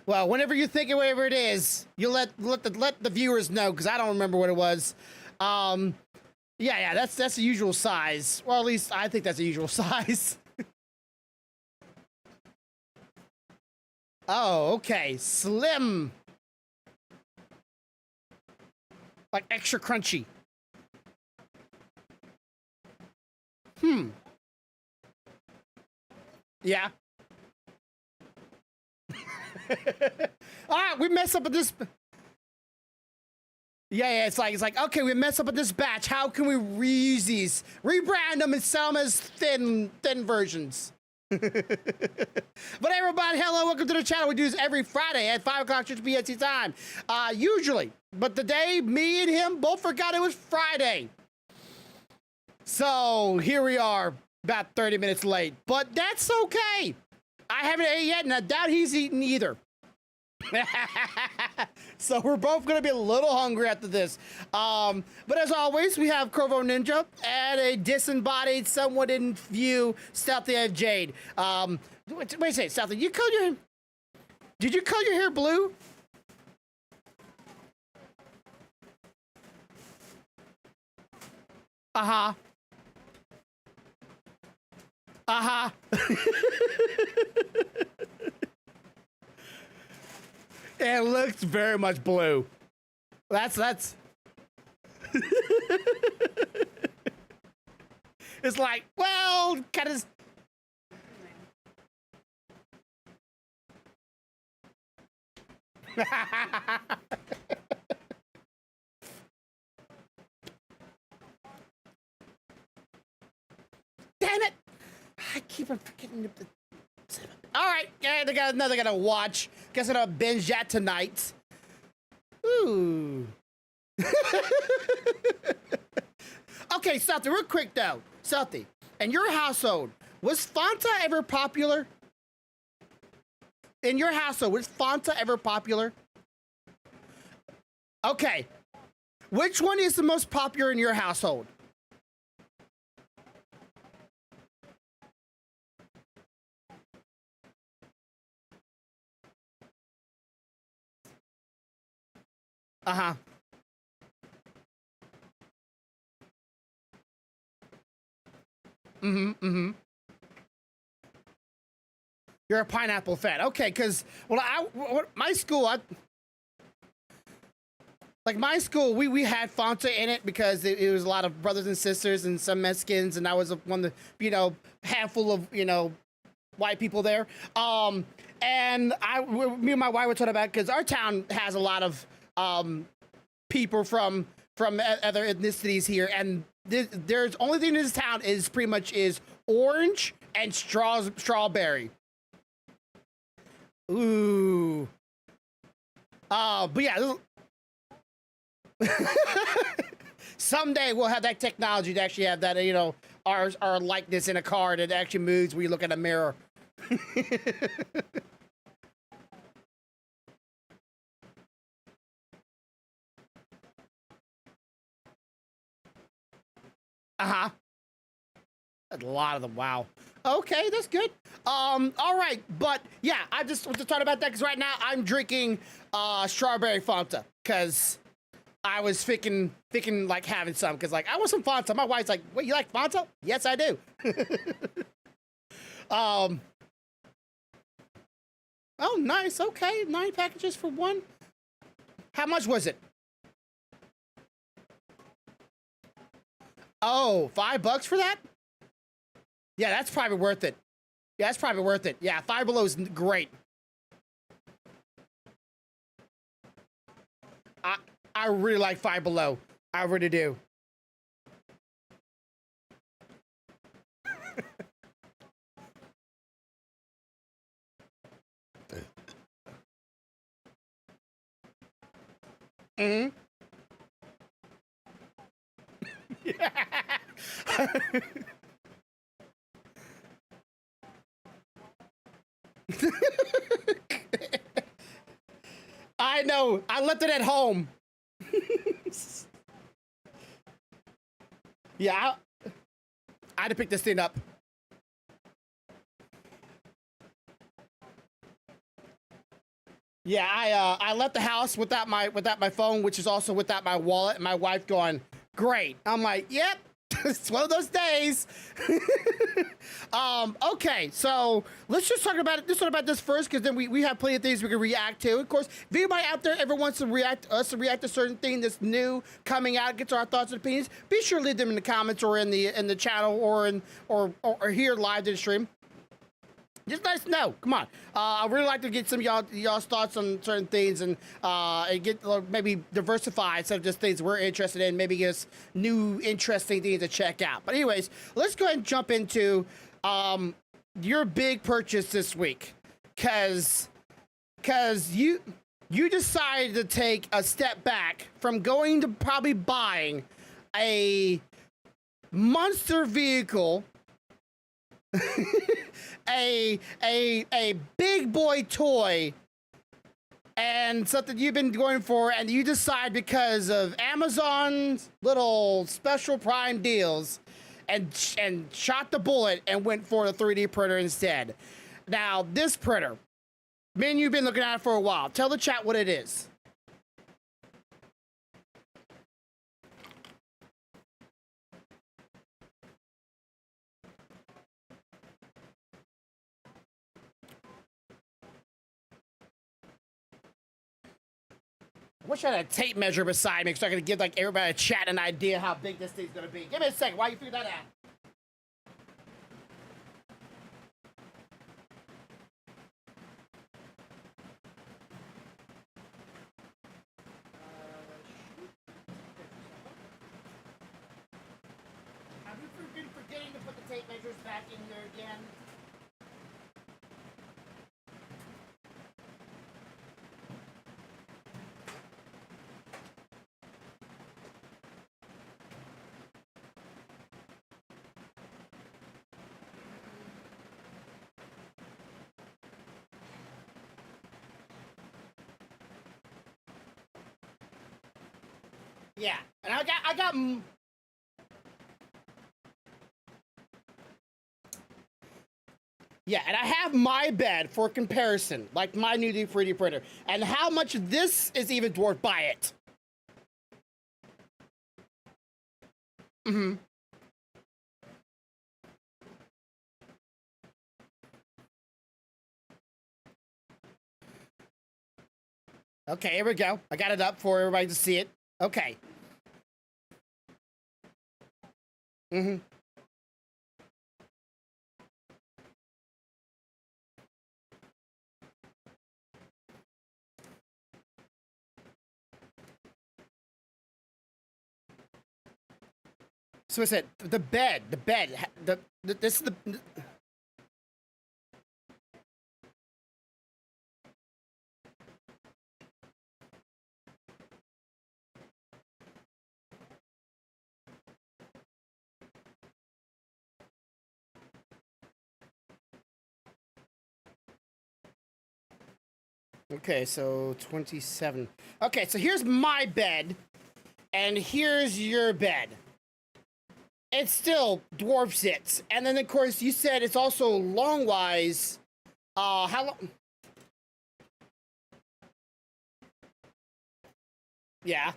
Well, whenever you think of whatever it is, you let the viewers know because I don't remember what it was. Um, yeah, that's the usual size. Well, at least I think that's the usual size. Oh, okay, slim, like extra crunchy. Hmm. Yeah. All right, we mess up with this. Yeah, it's like okay, we mess up with this batch. How can we reuse these, rebrand them, and sell them as thin versions? But everybody, hello, welcome to the channel. We do this every Friday at 5 o'clock BST time, usually. But today, me and him both forgot it was Friday. So here we are, about 30 minutes late. But that's okay. I haven't ate yet, and I doubt he's eaten either. So we're both going to be a little hungry after this. But as always, we have Corvo Ninja and a disembodied, somewhat in view, Stealthy and Jade. Wait a second, Stealthy, did you color your hair blue? Uh-huh. Uh-huh. It looks very much blue. That's it's like, well, kind of. Damn it! I keep on forgetting the. All right, yeah, they got another gotta watch. Guess I'm gonna binge that tonight. Ooh. Okay, Salty, real quick though. Salty, in your household, was Fanta ever popular? In your household, was Fanta ever popular? Okay. Which one is the most popular in your household? Uh-huh. You're a pineapple fan. Okay, because, my school, my school, we had Fanta in it because it was a lot of brothers and sisters and some Mexicans, and I was one of the, handful of, white people there. And me and my wife were talking about, because our town has a lot of people from other ethnicities here, and there's only thing in this town is pretty much is orange and strawberry. Ooh. But yeah. Someday we'll have that technology to actually have that, our likeness in a car that actually moves when you look at a mirror. Uh-huh. A lot of them. Wow. Okay, that's good. All right, but yeah, I just want to talk about that because right now I'm drinking strawberry Fanta because I was thinking like having some because like I want some Fanta. My wife's like, "Wait, you like Fanta?" Yes, I do. um. Oh, nice. Okay, 9 packages for one. How much was it? Oh, $5 for that? Yeah, that's probably worth it. Yeah, that's probably worth it. Yeah, Five Below is great. I really like Five Below. I really do. Mm-hmm. I know. I left it at home. Yeah, I had to pick this thing up. Yeah, I left the house without my phone, which is also without my wallet. And my wife going, "Great." I'm like, "Yep." It's one of those days. Okay, so let's just talk about it. Let's talk about this first, because then we have plenty of things we can react to. Of course, if anybody out there ever wants to react to certain thing that's new coming out, gets our thoughts and opinions, be sure to leave them in the comments or in the channel or here live to the stream. Just let us know. Come on. I really like to get some of y'all's thoughts on certain things and get maybe diversify instead of just things we're interested in. Maybe give us new interesting things to check out. But anyways, let's go ahead and jump into your big purchase this week, cause you decided to take a step back from going to probably buying a monster vehicle. a big boy toy and something you've been going for, and you decide because of Amazon's little special prime deals and shot the bullet and went for the 3D printer instead. Now, this printer, man, you've been looking at it for a while. Tell the chat what it is. I wish I had a tape measure beside me so I could give like everybody a chat an idea how big this thing's gonna be. Give me a second while you figure that out. Have you been forgetting to put the tape measures back in here again? Yeah, and I got. Yeah, and I have my bed for comparison, like my new 3D printer, and how much this is even dwarfed by it. Mm-hmm. Okay, here we go. I got it up for everybody to see it. Okay. Mm-hmm. So I said the bed, this is the. Okay, so 27. Okay, so here's my bed, and here's your bed. It still dwarfs it. And then, of course, you said it's also long-wise. How long? Yeah.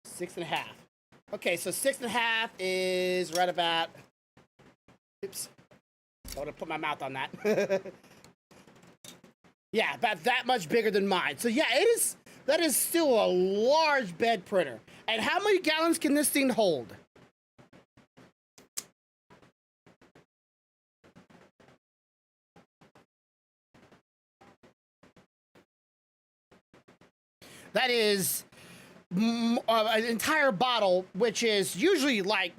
6.5. Okay, so 6.5 is right about. Oops. I want to put my mouth on that. Yeah, about that much bigger than mine. So yeah, it is. That is still a large bed printer. And how many gallons can this thing hold? That is an entire bottle, which is usually like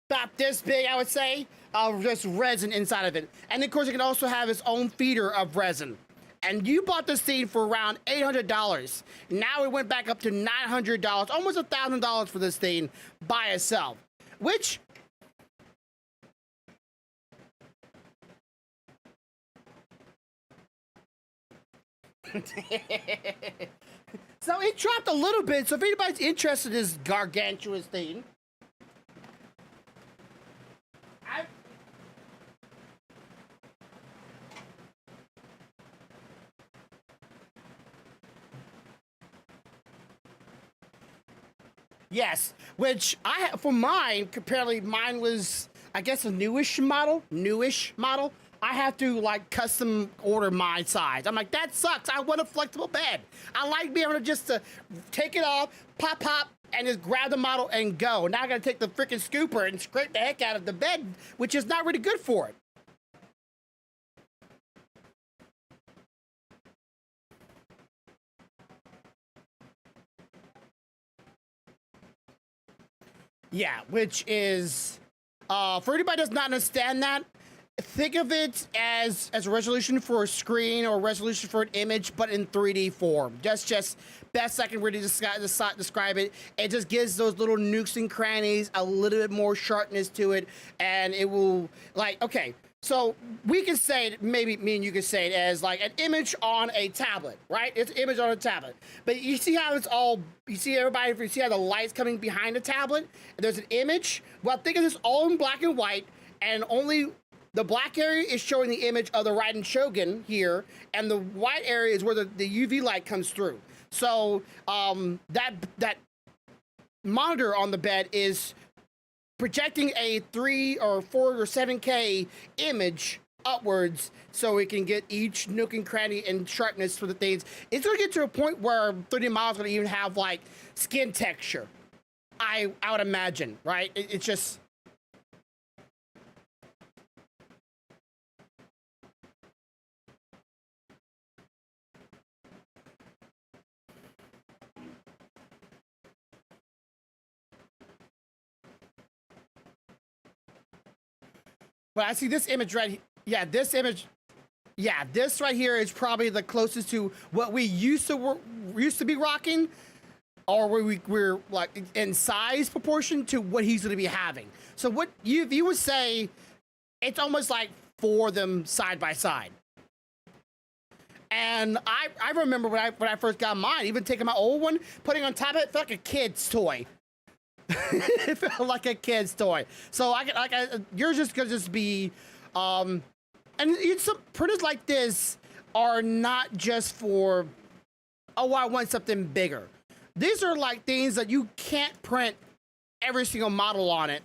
about this big, I would say, of just resin inside of it. And of course, it can also have its own feeder of resin. And you bought this thing for around $800. Now it went back up to $900, almost $1,000 for this thing by itself. Which so it dropped a little bit. So if anybody's interested in this gargantuous thing, Yes, which for mine, apparently mine was, I guess, a newish model. I have to like custom order my size. I'm like, that sucks. I want a flexible bed. I like being able to just to take it off, pop, and just grab the model and go. Now I gotta take the freaking scooper and scrape the heck out of the bed, which is not really good for it. Yeah, which is for anybody that does not understand that, think of it as a resolution for a screen or a resolution for an image, but in 3D form. Just best I can really describe it. It just gives those little nooks and crannies a little bit more sharpness to it, and it will like okay. So we can say it, maybe me and you can say it as like an image on a tablet, right? It's an image on a tablet. But you see how it's all, you see everybody, you see how the light's coming behind the tablet? And there's an image. Well, think of this all in black and white, and only the black area is showing the image of the Raiden Shogun here, and the white area is where the UV light comes through. So that monitor on the bed is projecting a 3 or 4 or 7K image upwards so it can get each nook and cranny and sharpness for the things. It's going to get to a point where 3D models going to even have like skin texture. I would imagine, right? It's just. But I see this image right. Yeah, this image. Yeah, this right here is probably the closest to what we used to be rocking, or where we're like in size proportion to what he's going to be having. So what you would say, it's almost like four of them side by side. And I remember when I first got mine, even taking my old one, putting on top of it, it felt like a kid's toy. It felt like a kid's toy. So yours just gonna just be, and some printers like this are not just for, oh, I want something bigger. These are like things that you can't print every single model on it,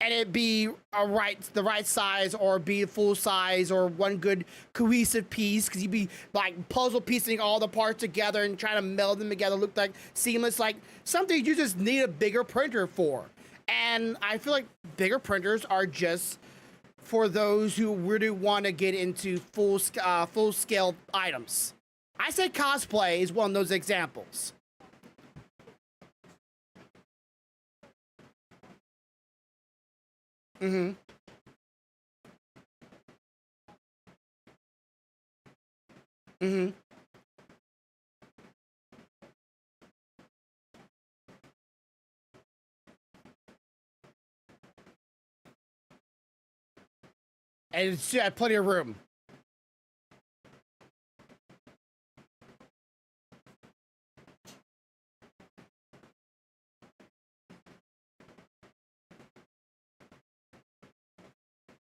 and it be the right size, or be full size, or one good cohesive piece, because you'd be like puzzle piecing all the parts together and trying to meld them together, look like seamless, like something you just need a bigger printer for. And I feel like bigger printers are just for those who really want to get into full scale items. I say cosplay is one of those examples. Mm-hmm. Mm-hmm. And it's had plenty of room.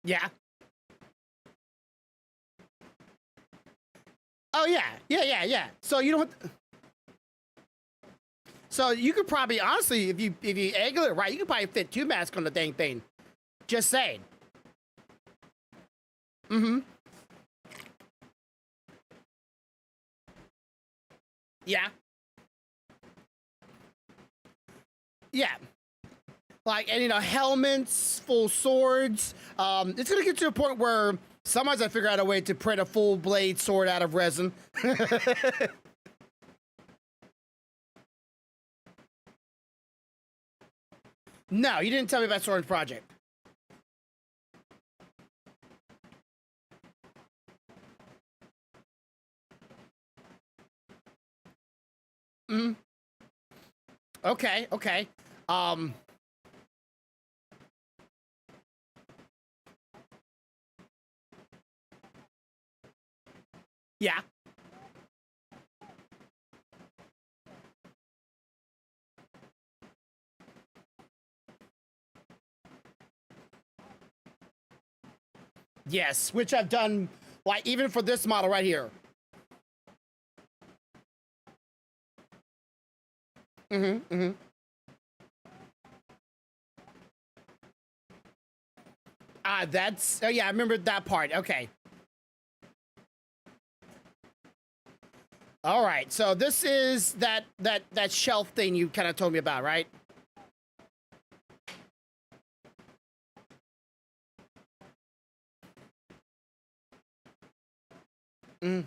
Yeah. Oh yeah. Yeah. So you don't. So you could probably honestly, if you angle it right, you could probably fit two masks on the dang thing. Just saying. Mm-hmm. Yeah. Yeah. Like, and helmets, full swords. It's gonna get to a point where somebody's gonna figure out a way to print a full blade sword out of resin. No, you didn't tell me about Sword Project. Mm, okay. Um, yeah, yes, which I've done, like even for this model right here. Mm-hmm. That's, oh yeah, I remember that part. Okay. All right. So this is that shelf thing you kind of told me about, right? Mm.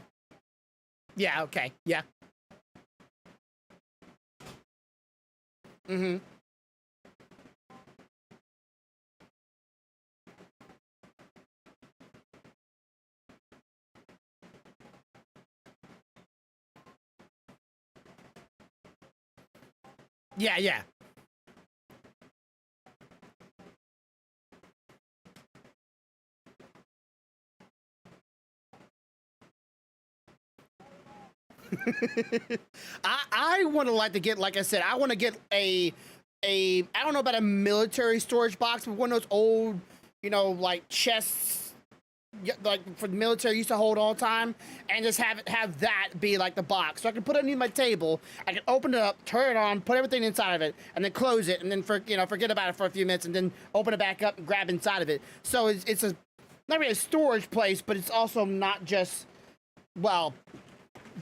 Yeah. Okay. Yeah. Mm-hmm. Yeah. Yeah. I want to like to get, like I said, I want to get a I don't know about a military storage box, but one of those old, like chests, like for the military used to hold all the time, and just have that be like the box, so I can put it underneath my table. I can open it up, turn it on, put everything inside of it, and then close it, and then forget about it for a few minutes, and then open it back up and grab inside of it. So it's a not really a storage place, but it's also not just, well,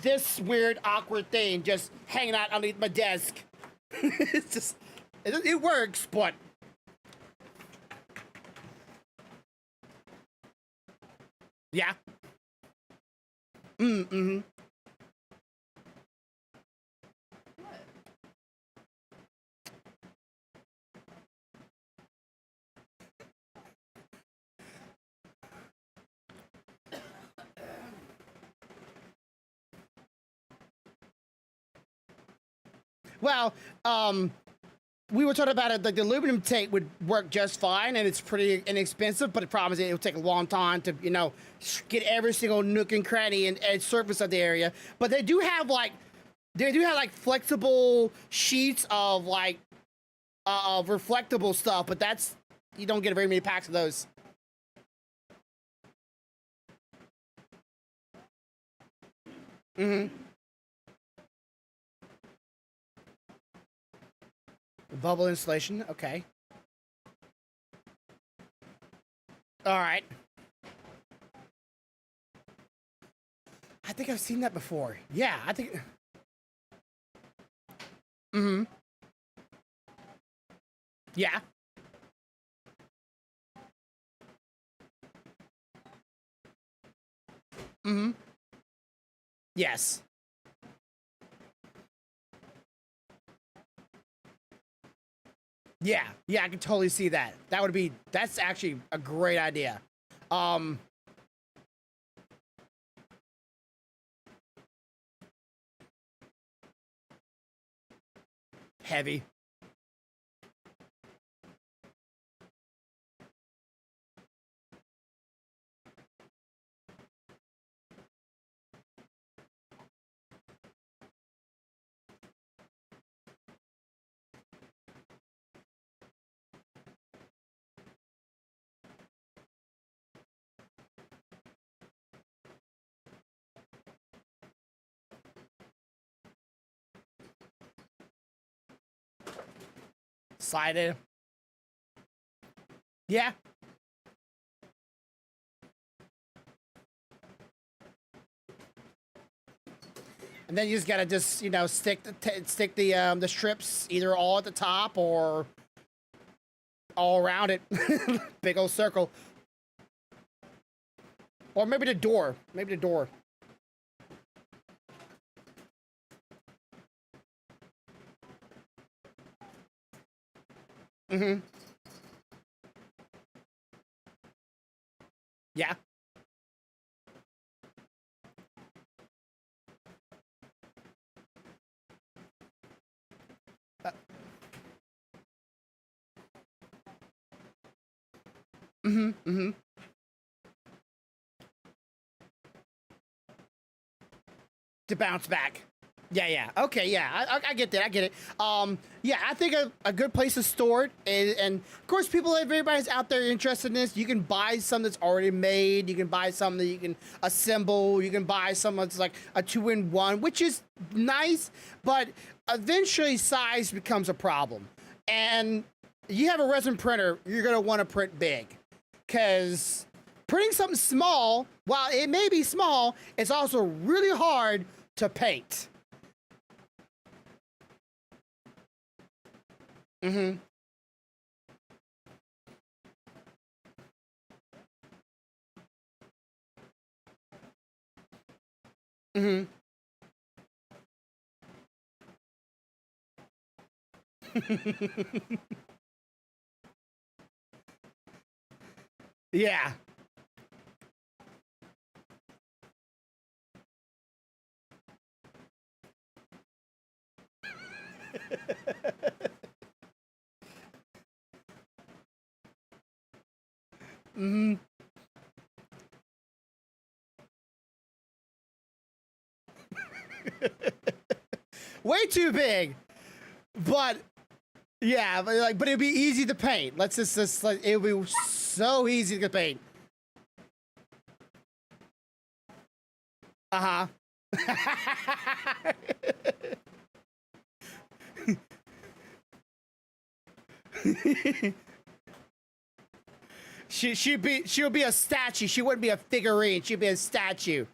this weird, awkward thing just hanging out underneath my desk. It's just, it works, but yeah. Mm-hmm. Well, we were talking about it. Like the aluminum tape would work just fine, and it's pretty inexpensive. But the problem is it will take a long time to, get every single nook and cranny and surface of the area. But they do have like flexible sheets of like of reflectable stuff. But that's, you don't get very many packs of those. Mm-hmm. Bubble insulation. Okay. All right. I think I've seen that before. Yeah, I think. Mm-hmm. Yeah. Mm-hmm. Yes. Yeah. Yeah, I can totally see that. That's actually a great idea. Um, Heavy. Sided. Yeah. And then you just gotta just, stick the strips either all at the top or all around it. Big old circle. Or maybe the door. Maybe the door. Mm-hmm. Yeah. Uh, mm-hmm. Mm-hmm. To bounce back. Yeah, yeah. Okay, yeah. I get that. I get it. Yeah, I think a good place to store it, and of course, if everybody's out there interested in this, you can buy some that's already made. You can buy some that you can assemble. You can buy some that's like a two-in-one, which is nice, but eventually size becomes a problem. And you have a resin printer, you're gonna want to print big, because printing something small, while it may be small, it's also really hard to paint. Mm-hmm. Mm-hmm. Yeah. Mm-hmm. Way too big. But yeah, but it'd be easy to paint. Let's just like, it would be so easy to paint. Uh-huh. She would be a statue. She wouldn't be a figurine. She'd be a statue.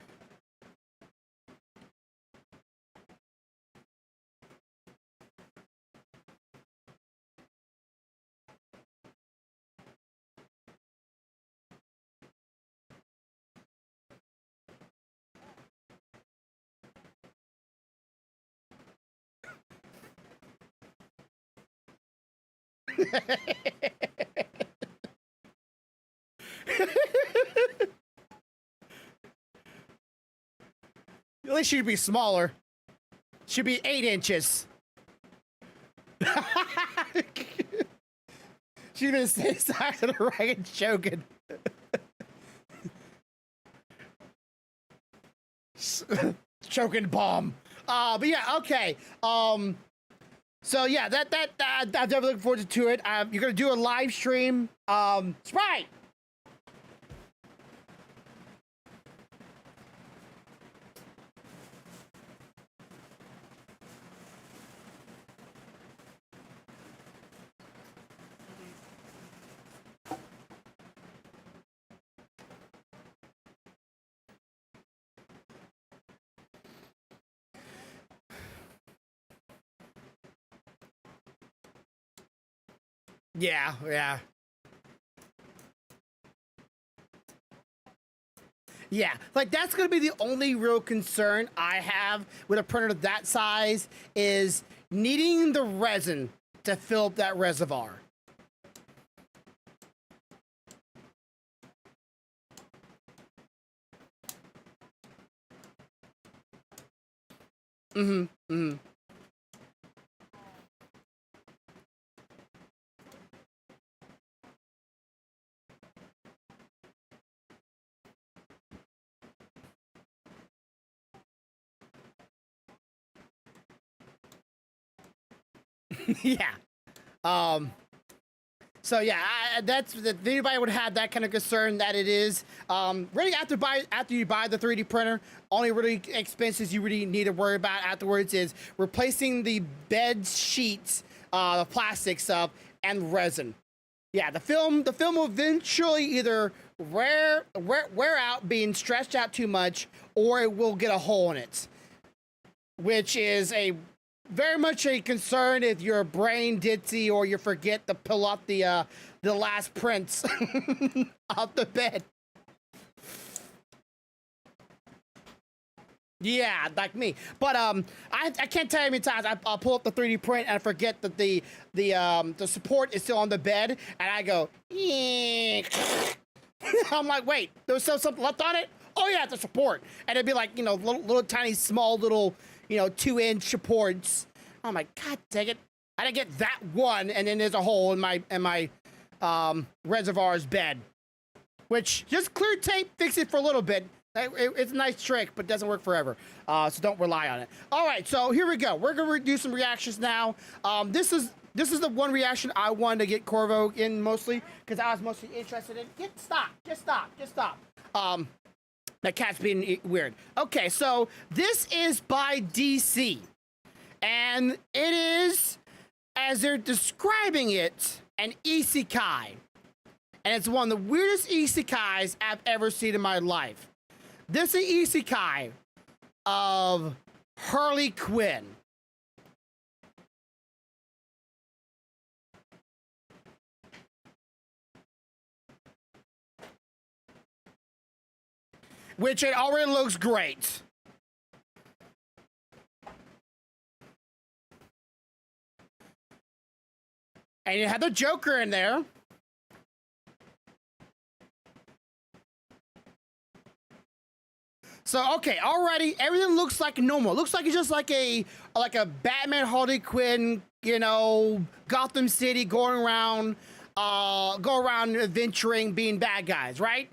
At least she'd be smaller. She'd be 8 inches. She'd be the same size of the Dragon Shogun. Shogun bomb. But yeah, okay. So yeah, I'm definitely looking forward to it. You're gonna do a live stream. Sprite. Yeah, yeah. Yeah, like that's gonna be the only real concern I have with a printer that size is needing the resin to fill up that reservoir. Mm-hmm. Mm-hmm. Yeah. Um. So yeah, that's if anybody would have that kind of concern that it is really after you buy the 3D printer, only really expenses you really need to worry about afterwards is replacing the bed sheets, the plastic stuff, and resin. Yeah, the film will eventually either wear out, being stretched out too much, or it will get a hole in it, which is a very much a concern if you're brain ditzy or you forget to pull up the last prints off the bed. Yeah, like me. But I can't tell you how many times I'll pull up the 3D print and I forget that the support is still on the bed, and I go, eek. I'm like, wait, there was still something left on it? Oh yeah, the support, and it'd be like little tiny small little 2-inch supports. I'm like, God dang it! I didn't get that one, and then there's a hole in my reservoir's bed, which just clear tape fix it for a little bit. It's a nice trick, but doesn't work forever. So don't rely on it. All right, so here we go. We're gonna do some reactions now. This is the one reaction I wanted to get Corvo in mostly because I was mostly interested in. Just stop. That cat's being weird. Okay, so this is by DC, and it is, as they're describing it, an isekai. and it's one of the weirdest isekais I've ever seen in my life. This is the isekai of Harley Quinn. Which it already looks great. And you have the Joker in there. So okay, already everything looks like normal. Looks like it's just like a Batman Harley Quinn, you know, Gotham City going around, adventuring, being bad guys, right?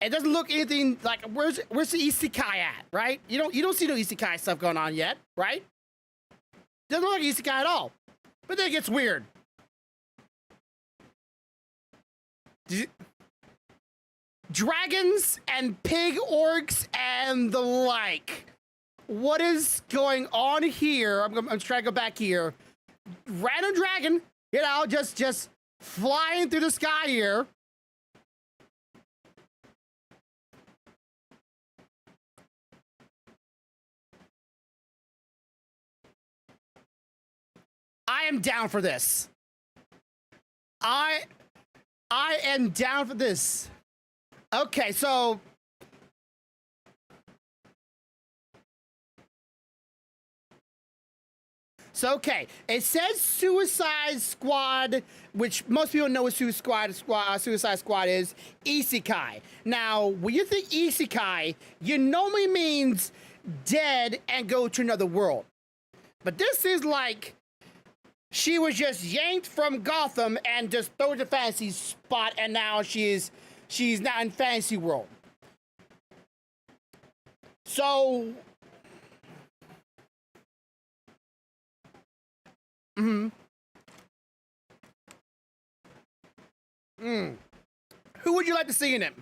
It doesn't look anything like where's the isekai at, right? You don't see no isekai stuff going on yet, right? Doesn't look like isekai at all. But then it gets weird. Dragons and pig orcs and the like. What is going on here? I'm trying to go back here. Random dragon, you know, just flying through the sky here. I am down for this. I am down for this. Okay, so okay, it says Suicide Squad, which most people know what Suicide Squad is, isekai. Now, when you think isekai, you normally means dead and go to another world. But this is like she was just yanked from Gotham and just thrown to fantasy spot, and now she's now in fantasy world. So, who would you like to see in it?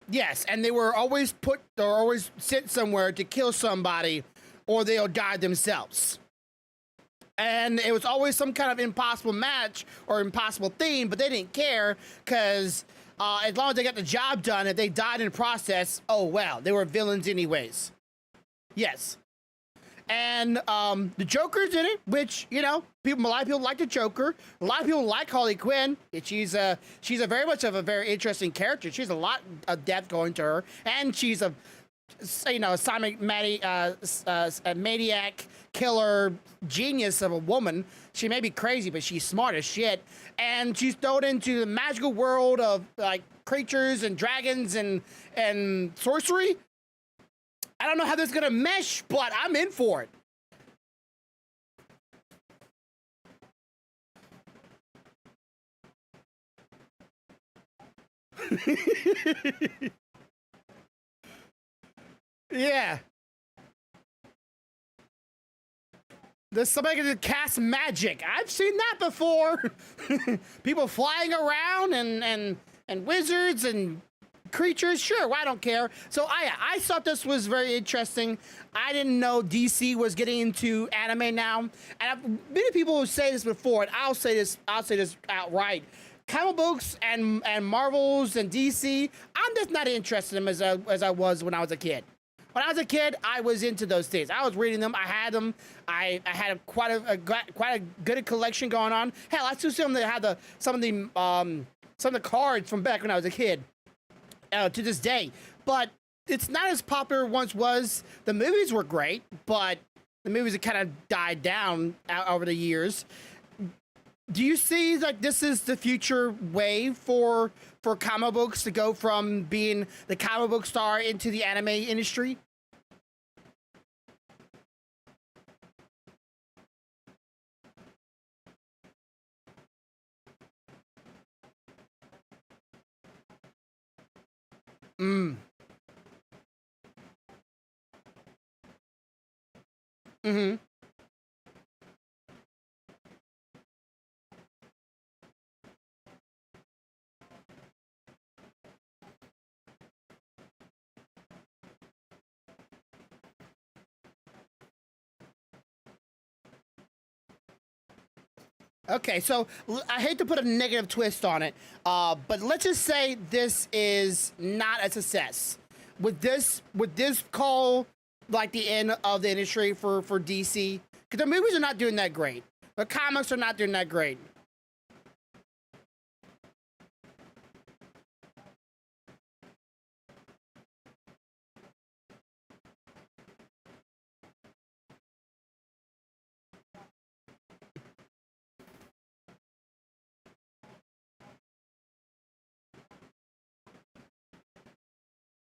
Yes, and they were always sent somewhere to kill somebody, or they'll die themselves. And it was always some kind of impossible match or impossible theme, but they didn't care because as long as they got the job done, if they died in the process, oh well, they were villains anyways. Yes. And the Joker's in it, which, you know, a lot of people like the Joker. A lot of people like Harley Quinn. She's a very much of a very interesting character. She's a lot of depth going to her, and she's a, you know, a maniac killer genius of a woman. She may be crazy, but she's smart as shit. And she's thrown into the magical world of like creatures and dragons and sorcery. I don't know how this is gonna mesh, but I'm in for it. Yeah. There's somebody gonna cast magic. I've seen that before. People flying around and wizards and creatures. Sure, I don't care. So I thought this was very interesting. I didn't know DC was getting into anime now. And many people will say this before, and I'll say this outright. Comic books and Marvels and DC, I'm just not interested in them as I was when I was a kid. When I was a kid, I was into those things. I was reading them. I had them. I had quite a good collection going on. Hell, I still see them that had some of the cards from back when I was a kid. To this day, but it's not as popular once was. The movies were great, but the movies have kind of died down over the years. Do you see like this is the future way for comic books to go from being the comic book star into the anime industry? Mm. Mm-hmm. Okay, so I hate to put a negative twist on it, but let's just say this is not a success. Would this call like the end of the industry for DC? Because the movies are not doing that great. The comics are not doing that great.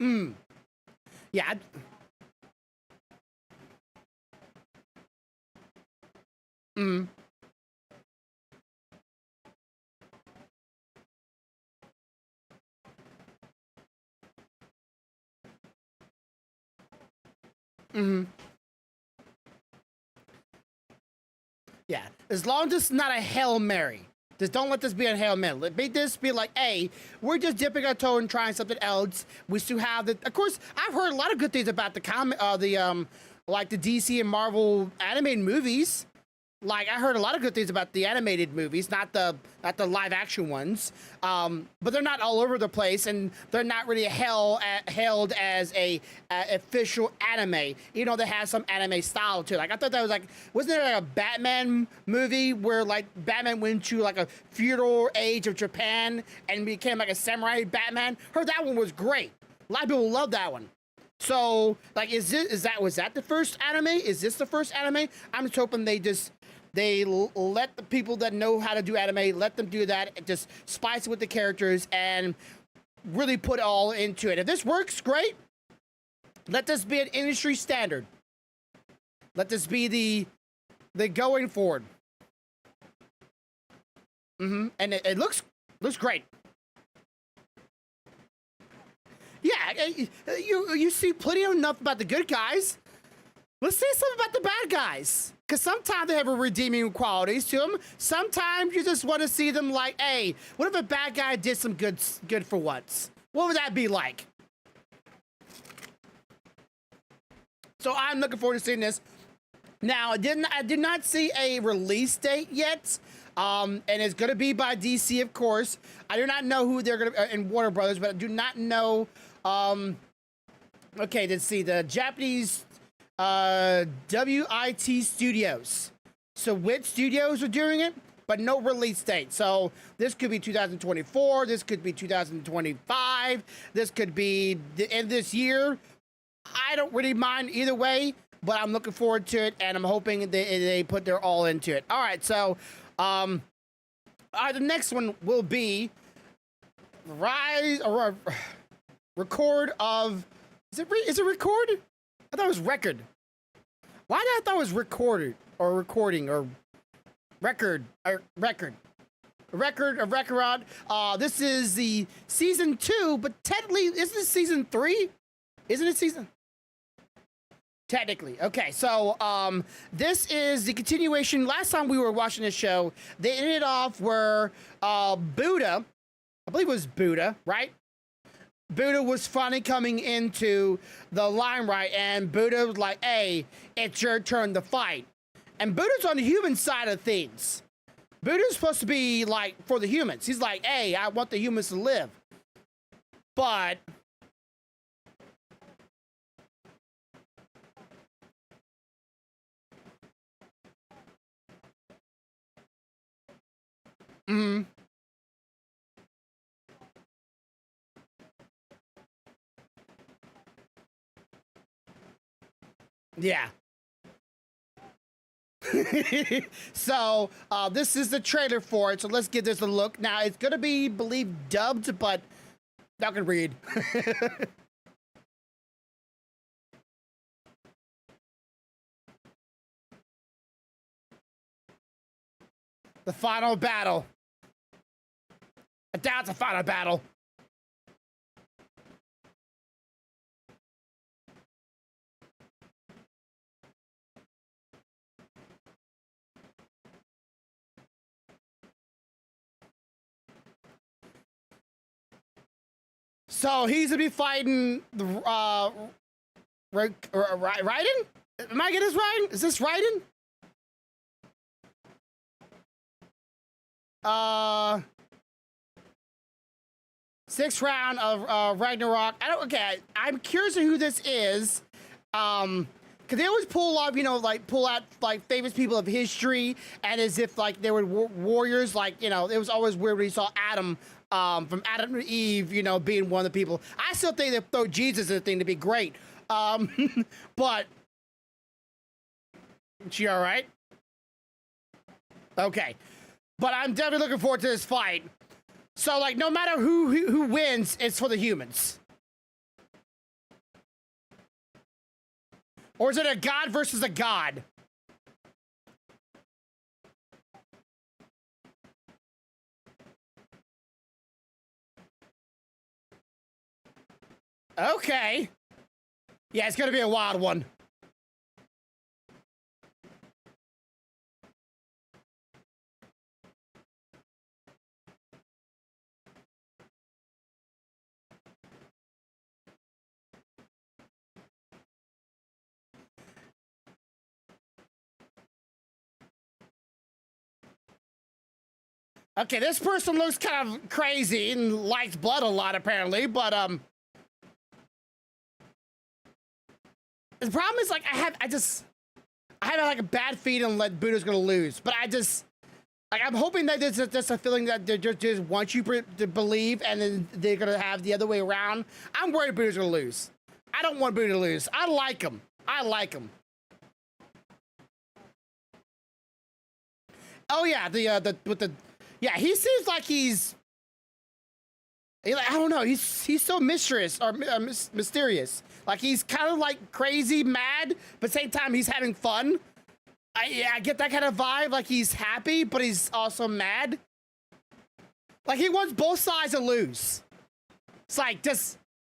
Mm, yeah. Mm, mm, yeah. As long as it's not a hail mary. Just don't let this be a hail mary. Let this be like, hey, we're just dipping our toe and trying something else. We still have the. Of course, I've heard a lot of good things about like the DC and Marvel animated movies. Like I heard a lot of good things about the animated movies, not the live action ones. But they're not all over the place, and they're not really held as a official anime. You know, they have some anime style too. Like I thought that was like, wasn't there like a Batman movie where like Batman went to like a feudal age of Japan and became like a samurai Batman? Heard that one was great. A lot of people love that one. So, like, was that the first anime? Is this the first anime? I'm just hoping let the people that know how to do anime let them do that. And just spice it with the characters and really put all into it. If this works, great. Let this be an industry standard. Let this be the going forward. And it looks great. Yeah, you see plenty enough about the good guys. Let's say something about the bad guys. Because sometimes they have a redeeming qualities to them. Sometimes you just want to see them like, hey, what if a bad guy did some good for once? What would that be like? So I'm looking forward to seeing this. Now, I did not see a release date yet. And it's going to be by DC, of course. I do not know who they're going to, in Warner Brothers, but I do not know. Okay, let's see. The Japanese WIT Studios. So which studios are doing it, but no release date. So this could be 2024. This could be 2025. This could be the end of this year. I don't really mind either way, but I'm looking forward to it, and I'm hoping they put their all into it. All right, so the next one will be rise or record of. Is it record? I thought it was record. Why did I thought it was recorded or recording or record or record? Record of record. This is the season 2, but technically, isn't this season 3? Isn't it season? Technically. Okay, so this is the continuation. Last time we were watching this show, they ended off where Buddha, I believe it was Buddha, right? Buddha was finally coming into the limelight, and Buddha was like, hey, it's your turn to fight. And Buddha's on the human side of things. Buddha's supposed to be like for the humans. He's like, hey, I want the humans to live. But mm, yeah. So this is the trailer for it. So let's give this a look. Now it's gonna be, believe, dubbed, but y'all can read. The final battle. That's the final battle. So he's gonna be fighting the Raiden. Am I getting this right? Is this Raiden? Uh, sixth round of Ragnarok. I don't. Okay, I'm curious of who this is. Cause they always pull off, like pull out like famous people of history, and as if like they were warriors. Like it was always weird when you saw Adam, from Adam to Eve, being one of the people. I still think they throw Jesus in the thing to be great. But she all right? Okay, but I'm definitely looking forward to this fight. So like, no matter who wins, it's for the humans. Or is it a god versus a god? Okay. Yeah, it's gonna be a wild one. Okay, this person looks kind of crazy and likes blood a lot, apparently, but the problem is like I have like a bad feeling that Buddha's gonna lose, but I'm hoping that there's just a feeling that they just want you to believe, and then they're gonna have the other way around. I'm worried Buddha's gonna lose. I don't want Buddha to lose. I like him. I like him. Oh yeah, yeah, he seems like I don't know. He's so mysterious or mysterious. Like he's kind of like crazy, mad, but at the same time he's having fun. I get that kind of vibe. Like he's happy, but he's also mad. Like he wants both sides to lose. It's like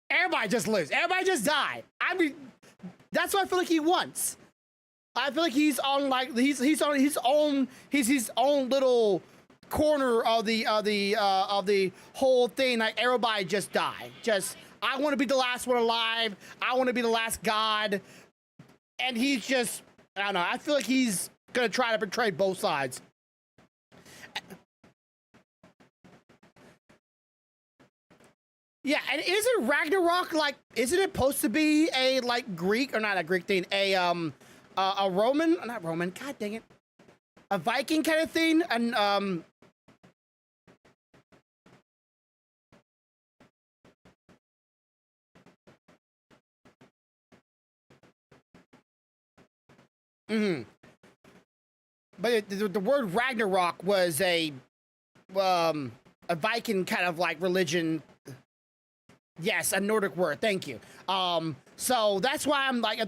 everybody just lose. Everybody just die. I mean, that's what I feel like he wants. I feel like he's on like he's on his own little corner of the whole thing. Like everybody just die. I want to be the last one alive. I want to be the last god. And he's just, I don't know. I feel like he's gonna try to portray both sides. Yeah, and isn't Ragnarok like? Isn't it supposed to be a like Greek or not a Greek thing? A Roman, not Roman. God dang it, a Viking kind of thing, and Mm-hmm. But the word Ragnarok was a Viking kind of like religion. Yes, a Nordic word. Thank you. So that's why I'm like,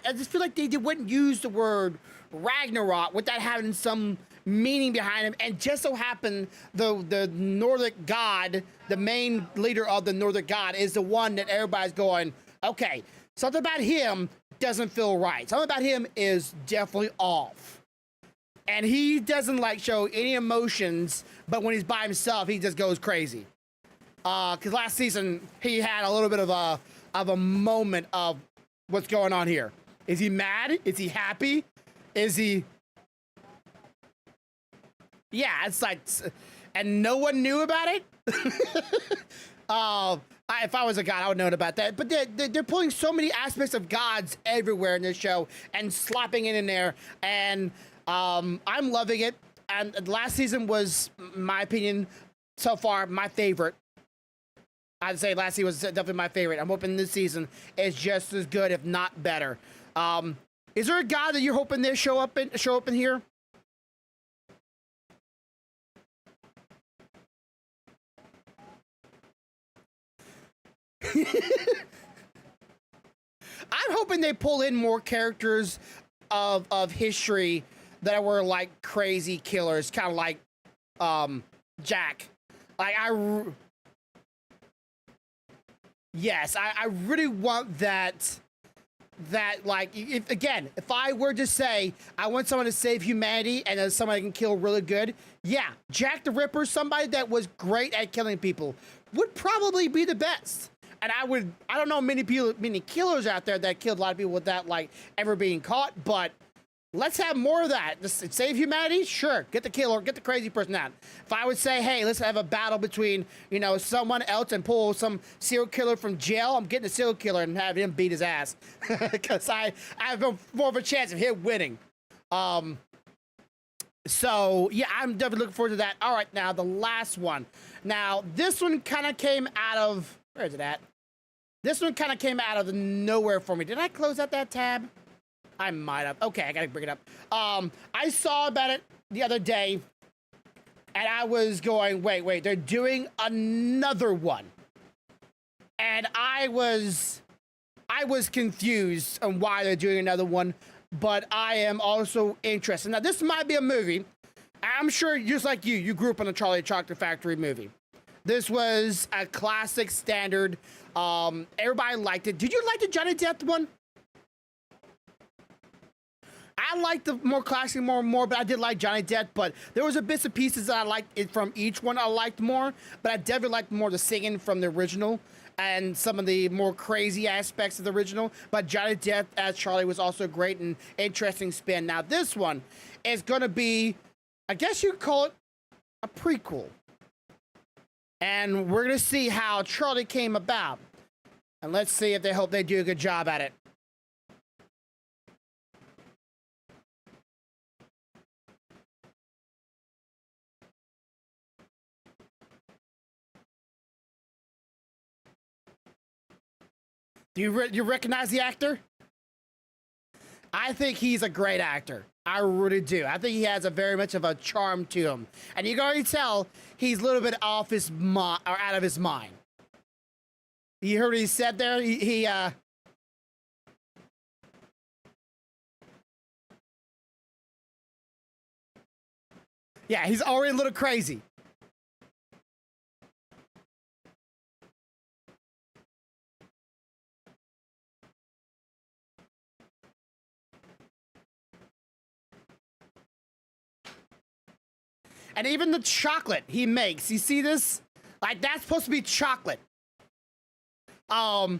I just feel like they wouldn't use the word Ragnarok without having some meaning behind him. And just so happened the Nordic god, the main leader of the Nordic god, is the one that everybody's going, okay, something about him doesn't feel right. Something about him is definitely off. And he doesn't like show any emotions, but when he's by himself, he just goes crazy. Because last season he had a little bit of a moment of what's going on here. Is he mad? Is he happy? Is he? Yeah, it's like, and no one knew about it. If I was a god, I would know about that. But they're pulling so many aspects of gods everywhere in this show and slopping it in there, and I'm loving it. And last season was, in my opinion, so far my favorite. I'd say last season was definitely my favorite. I'm hoping this season is just as good, if not better. Is there a god that you're hoping they show up in here? I'm hoping they pull in more characters of history that were like crazy killers, kind of like Jack. Like yes, I really want that like, if I were to say I want someone to save humanity and then somebody can kill really good, yeah, Jack the Ripper, somebody that was great at killing people, would probably be the best. And I don't know many killers out there that killed a lot of people without like ever being caught, but let's have more of that. Just save humanity? Sure. Get the killer, get the crazy person out. If I would say, hey, let's have a battle between, you know, someone else and pull some serial killer from jail, I'm getting a serial killer and have him beat his ass. Because I have more of a chance of him winning. So, yeah, I'm definitely looking forward to that. All right, now, the last one. Now, this one kind of came out of... Where is it at? This one kind of came out of nowhere for me. Did I close out that tab? I might have. Okay, I gotta bring it up. I saw about it the other day, and I was going, wait, they're doing another one. And I was confused on why they're doing another one, but I am also interested. Now, this might be a movie. I'm sure, just like you grew up on the Charlie Chocolate Factory movie. This was a classic standard. Everybody liked it. Did you like the Johnny Depp one? I liked the more classic more, but I did like Johnny Depp. But there was a bits and pieces that I liked it from each one. I liked more, but I definitely liked more the singing from the original and some of the more crazy aspects of the original. But Johnny Depp as Charlie was also great and interesting spin. Now this one is going to be, I guess you'd call it a prequel. And we're going to see how Charlie came about. And let's see if they hope they do a good job at it. Do you recognize the actor? I think he's a great actor. I really do. I think he has a very much of a charm to him. And you can already tell he's a little bit off his mind, or out of his mind. You heard what he said there? Yeah, he's already a little crazy. And even the chocolate he makes, you see this? Like, that's supposed to be chocolate. He's a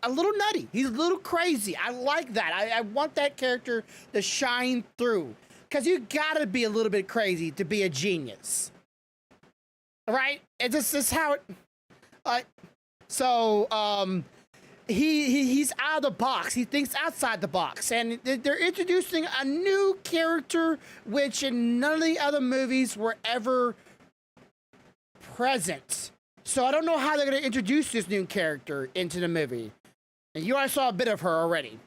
little nutty. He's a little crazy. I like that. I want that character to shine through. Because you gotta be a little bit crazy to be a genius. Right? It's just how it... He's out of the box. He thinks outside the box. And they're introducing a new character, which in none of the other movies were ever present. So I don't know how they're going to introduce this new character into the movie. And you already saw a bit of her already.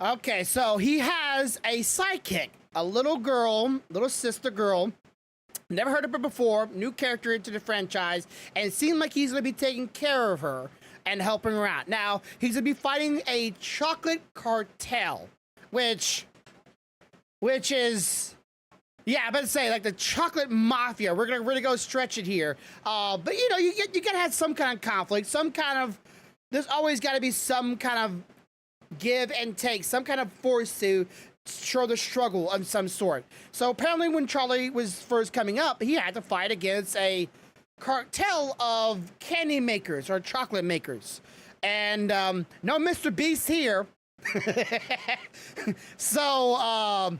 Okay, so he has a sidekick, a little girl, little sister girl. Never heard of her before, new character into the franchise, and it seemed like he's gonna be taking care of her and helping her out. Now, he's gonna be fighting a chocolate cartel, which is, yeah, I'm about to say, like the chocolate mafia. We're gonna really go stretch it here. But you know, you gotta have some kind of conflict, some kind of, there's always gotta be some kind of give and take, some kind of force to show the struggle of some sort. So apparently when Charlie was first coming up, he had to fight against a cartel of candy makers or chocolate makers. And no Mr. Beast here. So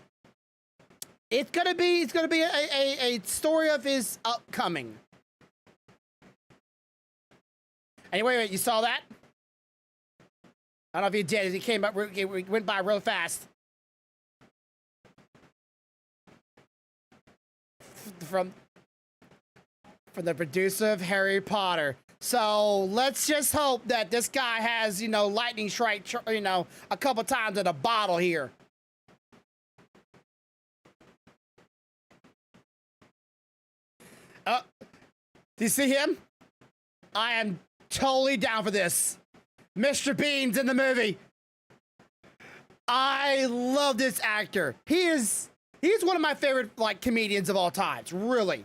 it's gonna be a story of his upcoming. Anyway, wait, you saw that? I don't know if you did. He came up, we went by real fast. From the producer of Harry Potter. So let's just hope that this guy has, you know, lightning strike, you know, a couple times in a bottle here. Do you see him? I am totally down for this. Mr. Bean's in the movie. I love this actor. He's one of my favorite like comedians of all times. Really,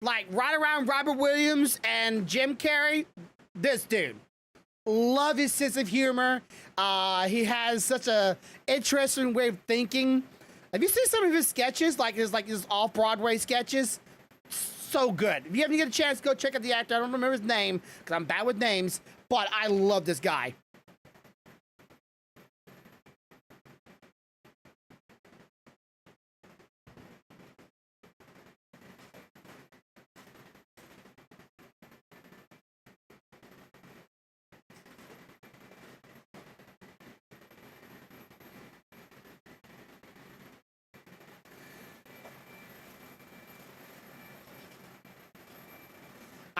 like right around Robert Williams and Jim Carrey. This dude, love his sense of humor. He has such a interesting way of thinking. Have you seen some of his sketches, like his off Broadway sketches? So good. If you haven't get a chance, go check out the actor. I don't remember his name because I'm bad with names, but I love this guy.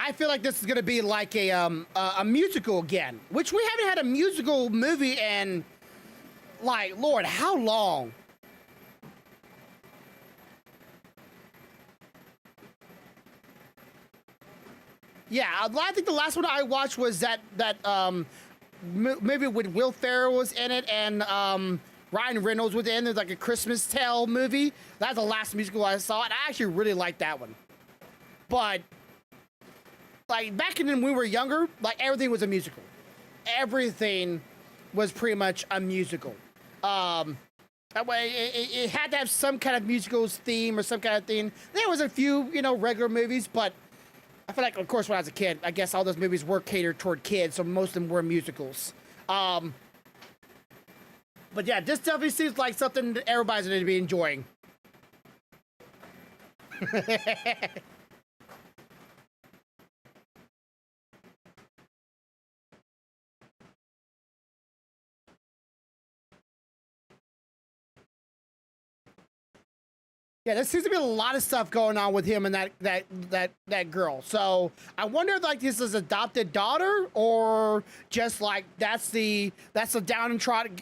I feel like this is gonna be like a musical again, which we haven't had a musical movie in like Lord, how long? Yeah, I think the last one I watched was that movie with Will Ferrell was in it and Ryan Reynolds was in it, like a Christmas Tale movie. That's the last musical I saw, and I actually really liked that one. But like back in when we were younger, like everything was a musical. Everything was pretty much a musical. Um, that way, it had to have some kind of musicals theme or some kind of theme. There was a few, regular movies, but I feel like, of course, when I was a kid, I guess all those movies were catered toward kids, so most of them were musicals. Um, but yeah, this definitely seems like something that everybody's going to be enjoying. Yeah, there seems to be a lot of stuff going on with him and that girl. So I wonder if like this is adopted daughter or just like that's the downtrodden.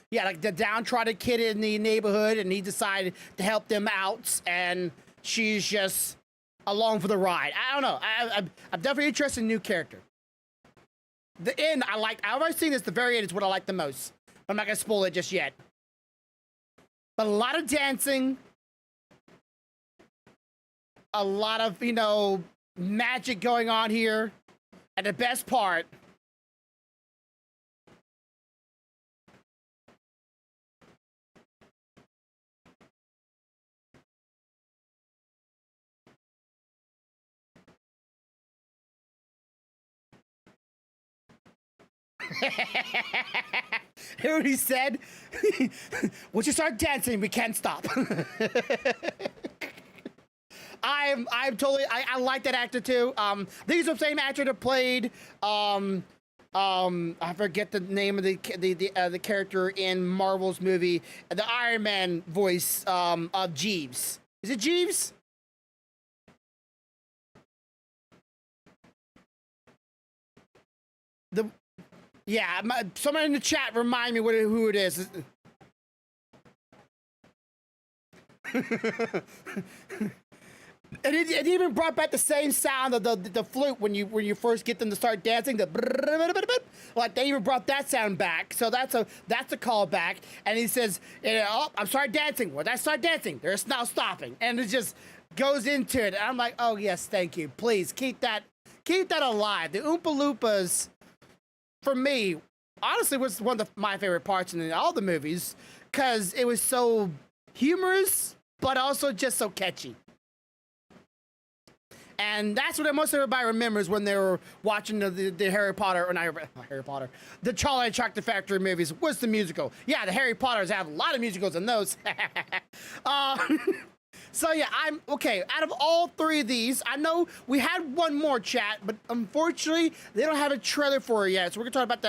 Yeah, like the downtrodden kid in the neighborhood, and he decided to help them out, and she's just along for the ride. I don't know. I'm definitely interested in a new character. The end, I like. I've already seen this. The very end is what I like the most. I'm not gonna spoil it just yet. But a lot of dancing, a lot of magic going on here, and the best part. Hear what he said? Once you start dancing, we can't stop. I'm totally I like that actor too. These are the same actor that played I forget the name of the character in Marvel's movie, the Iron Man voice of Jeeves. Is it Jeeves? The Yeah, someone in the chat remind me who it is. And it even brought back the same sound of the flute when you first get them to start dancing. Like they even brought that sound back. So that's a callback. And he says, "Oh, I'm sorry dancing. When I start dancing, there's no stopping." And it just goes into it. And I'm like, "Oh yes, thank you. Please keep that alive." The Oompa Loompas, for me, honestly, was one of my favorite parts in all the movies because it was so humorous, but also just so catchy. And that's what most everybody remembers when they were watching the Harry Potter, or not Harry Potter, the Charlie and Chocolate Factory movies was the musical. Yeah, the Harry Potters have a lot of musicals in those. uh, so yeah, I'm okay. Out of all three of these, I know we had one more chat, but unfortunately they don't have a trailer for it yet. So we're gonna talk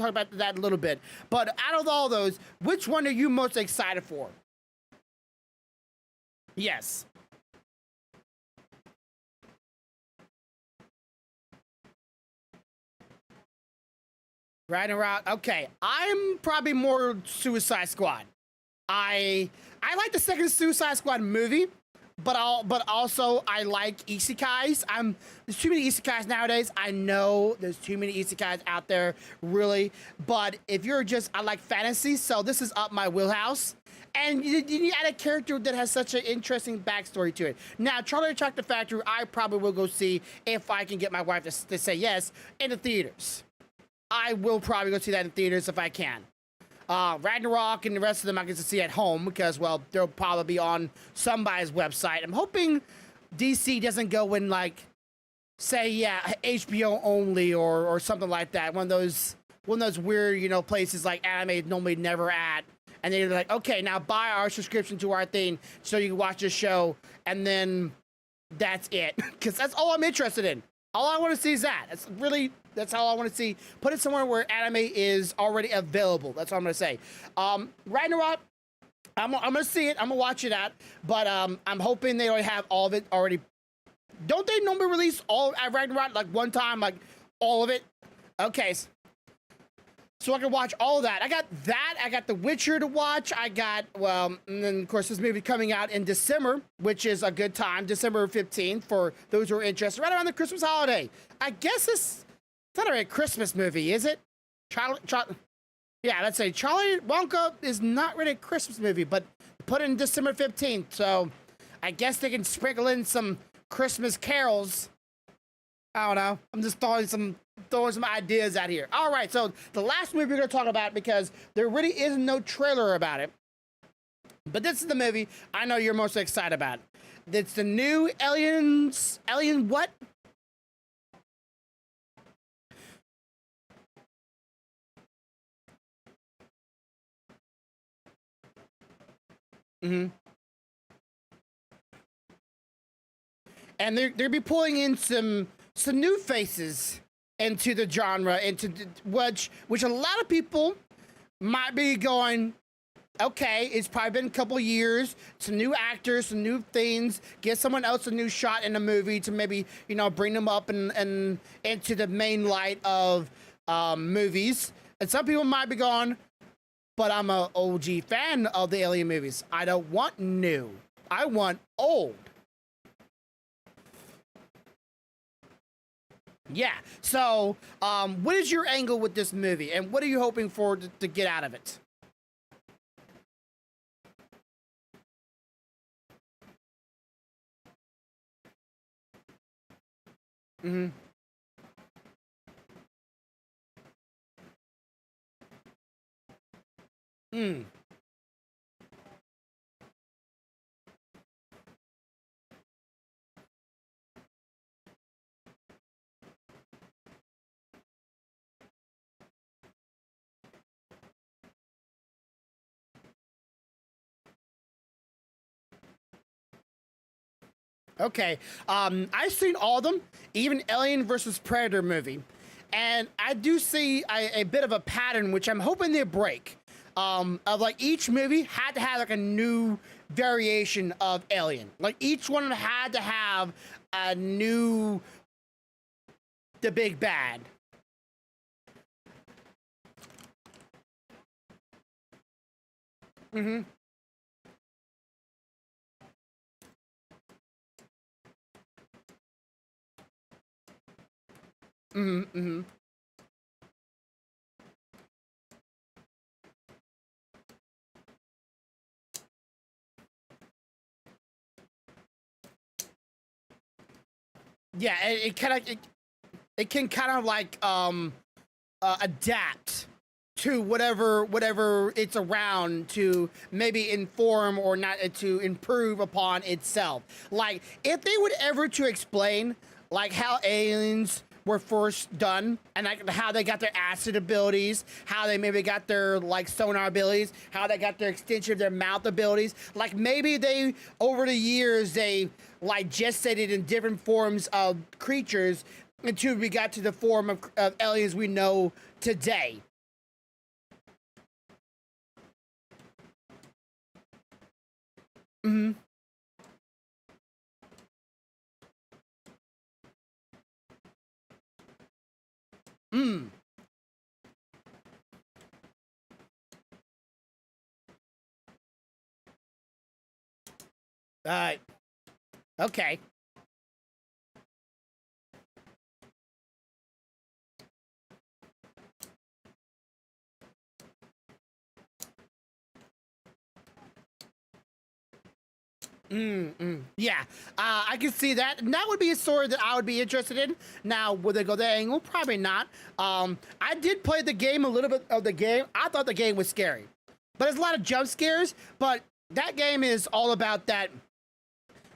about that a little bit. But out of all those, which one are you most excited for? Yes. Right around. Okay, I'm probably more Suicide Squad. I like the second Suicide Squad movie. but also I like isekais. There's too many isekais nowadays. I know there's too many isekais out there, really. But if you're just I like fantasy, so this is up my wheelhouse. And you add a character that has such an interesting backstory to it. Now, Charlie and the Chocolate Factory, I probably will go see if I can get my wife to say yes in the theaters. I will probably go see that in theaters if I can. Ragnarok and the rest of them I get to see at home because, well, they'll probably be on somebody's website. I'm hoping DC doesn't go and, like, say, yeah, HBO only or something like that. One of those weird, places like anime normally never at. And they're like, okay, now buy our subscription to our thing so you can watch the show, and then that's it. Because that's all I'm interested in. All I want to see is that. That's all I want to see. Put it somewhere where anime is already available. That's all I'm going to say. Ragnarok, I'm going to see it. I'm going to watch it out. But I'm hoping they already have all of it already. Don't they normally release all at Ragnarok, like one time, like all of it? Okay. So I can watch all of that. I got that. I got The Witcher to watch. I got, and then, of course, this movie coming out in December, which is a good time, December 15th, for those who are interested, right around the Christmas holiday. I guess it's not a Christmas movie, is it? Yeah, let's say Charlie Wonka is not really a Christmas movie, but put in December 15th. So I guess they can sprinkle in some Christmas carols. I don't know. I'm just throwing some ideas out here. All right, so the last movie we're going to talk about, because there really is no trailer about it, but this is the movie I know you're most excited about. It's the new Alien what? Mm-hmm. And they'll be pulling in some new faces into the genre, which a lot of people might be going, okay, it's probably been a couple years, some new actors, some new things, get someone else a new shot in the movie to maybe, bring them up and into the main light of movies. And some people might be going, but I'm an OG fan of the Alien movies. I don't want new. I want old. Yeah. So, what is your angle with this movie, and what are you hoping for to get out of it? Mm-hmm. Mm. Okay. I've seen all of them, even Alien versus Predator movie, and I do see a bit of a pattern, which I'm hoping they break. Of like each movie had to have like a new variation of Alien. Like each one had to have a new the big bad. Mm-hmm. Mm-hmm. Mm-hmm. Yeah, it can kind of like adapt to whatever it's around to maybe inform or not to improve upon itself. Like if they would ever to explain like how aliens were first done and like how they got their acid abilities, how they maybe got their like sonar abilities, how they got their extension of their mouth abilities. Like maybe they over the years they like gestated in different forms of creatures until we got to the form of aliens we know today. Mm-hmm. Mm. All right. Okay. Yeah, I can see that. And that would be a story that I would be interested in. Now, would they go that angle? Probably not. I did play the game, a little bit of the game. I thought the game was scary, but there's a lot of jump scares. But that game is all about that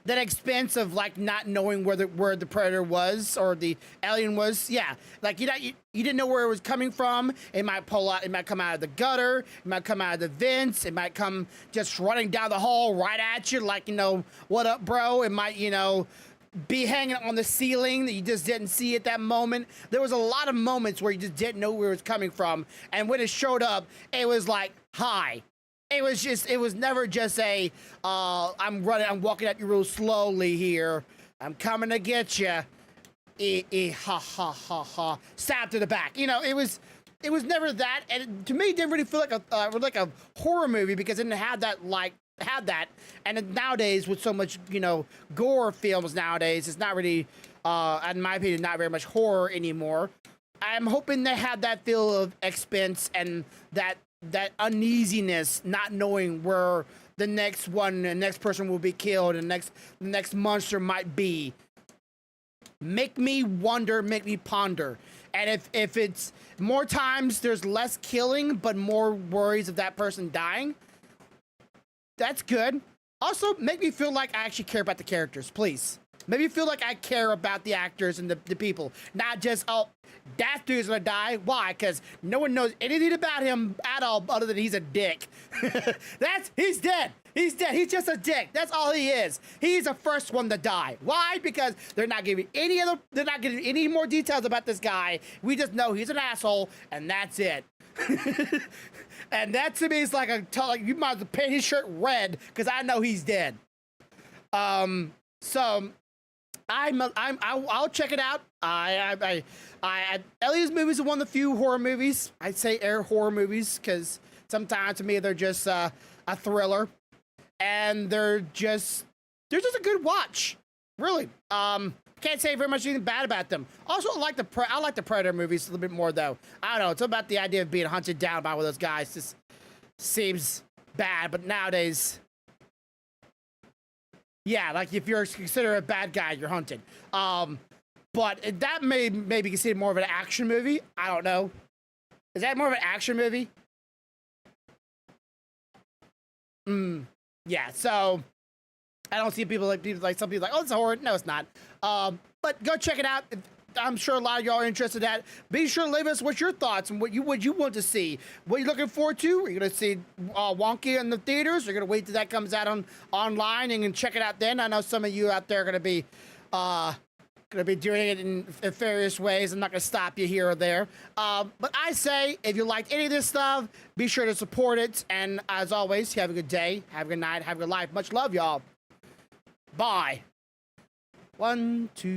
expense of like not knowing where the predator was or the alien was. Yeah, like you didn't know where it was coming from. It might pull out. It might come out of the gutter. It might come out of the vents. It might come just running down the hall right at you. Like, what up, bro? It might be hanging on the ceiling that you just didn't see at that moment. There was a lot of moments where you just didn't know where it was coming from, and when it showed up, it was like, hi. It was never just I'm walking at you real slowly here. I'm coming to get you. Ha ha ha ha. Stab to the back. It was never that, and to me, it didn't really feel like a horror movie because it didn't have that. And then nowadays, with so much gore films nowadays, it's not really, in my opinion, not very much horror anymore. I'm hoping they have that feel of expense and that uneasiness, not knowing where the next person will be killed and the next monster might be. Make me wonder, make me ponder. And if it's more times there's less killing but more worries of that person dying, that's good. Also, make me feel like I actually care about the characters, please. Make me feel like I care about the actors and the people, not just, oh, that dude's gonna die. Why? Because no one knows anything about him at all other than he's a dick. He's dead. He's dead. He's just a dick. That's all he is. He's the first one to die. Why? Because they're not giving any more details about this guy. We just know he's an asshole, and that's it. And that to me is like you might as well paint his shirt red because I know he's dead. So I'll check it out. Ellie's movies are one of the few horror movies. I'd say air horror movies because sometimes to me they're just a thriller, and they're just a good watch. Really, can't say very much anything bad about them. Also, I like the Predator movies a little bit more though. I don't know. It's about the idea of being hunted down by one of those guys. Just seems bad, but nowadays. Yeah, like if you're considered a bad guy, you're hunted. But that may be considered more of an action movie. I don't know. Is that more of an action movie? Yeah. So I don't see people like some people like, oh, it's a horror. No, it's not. But go check it out. I'm sure a lot of y'all are interested in that. Be sure to leave us what's your thoughts and what you want to see. What you looking forward to? Are you going to see Wonky in the theaters? You're going to wait till that comes out online and can check it out then. I know some of you out there are going to be doing it in various ways. I'm not going to stop you here or there. But I say, if you liked any of this stuff, be sure to support it. And as always, have a good day, have a good night, have a good life. Much love, y'all. Bye. 1, 2.